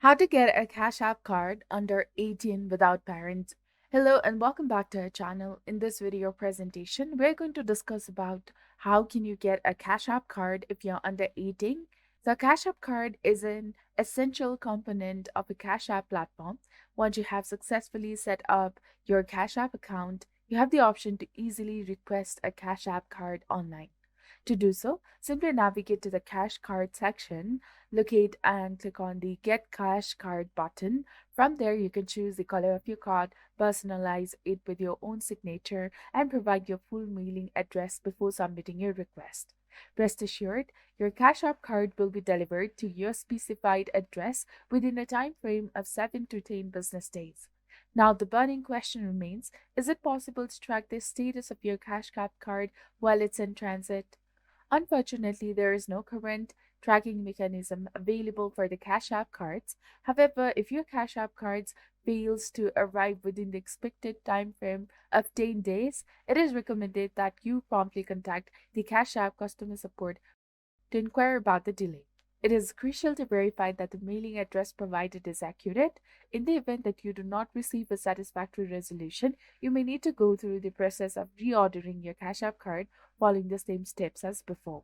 How to get a Cash App card under 18 without parents. Hello and welcome back to our channel. In this video presentation, we're going to discuss about how can you get a Cash App card if you're under 18. The Cash App card is an essential component of a Cash App platform. Once you have successfully set up your Cash App account, you have the option to easily request a Cash App card online. To do so, simply navigate to the Cash Card section, locate and click on the Get Cash Card button. From there, you can choose the color of your card, personalize it with your own signature, and provide your full mailing address before submitting your request. Rest assured, your Cash App card will be delivered to your specified address within a time frame of 7 to 10 business days. Now, the burning question remains, is it possible to track the status of your Cash App card while it's in transit? Unfortunately, there is no current tracking mechanism available for the Cash App cards. However, if your Cash App cards fails to arrive within the expected time frame of 10 days, it is recommended that you promptly contact the Cash App customer support to inquire about the delay. It is crucial to verify that the mailing address provided is accurate. In the event that you do not receive a satisfactory resolution, you may need to go through the process of reordering your Cash App card following the same steps as before.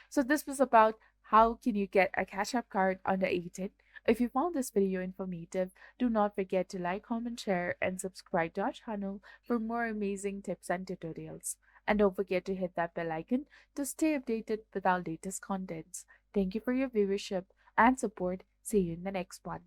So this was about how can you get a Cash App card under 18. If you found this video informative, do not forget to like, comment, share, and subscribe to our channel for more amazing tips and tutorials. And don't forget to hit that bell icon to stay updated with our latest contents. Thank you for your viewership and support. See you in the next one.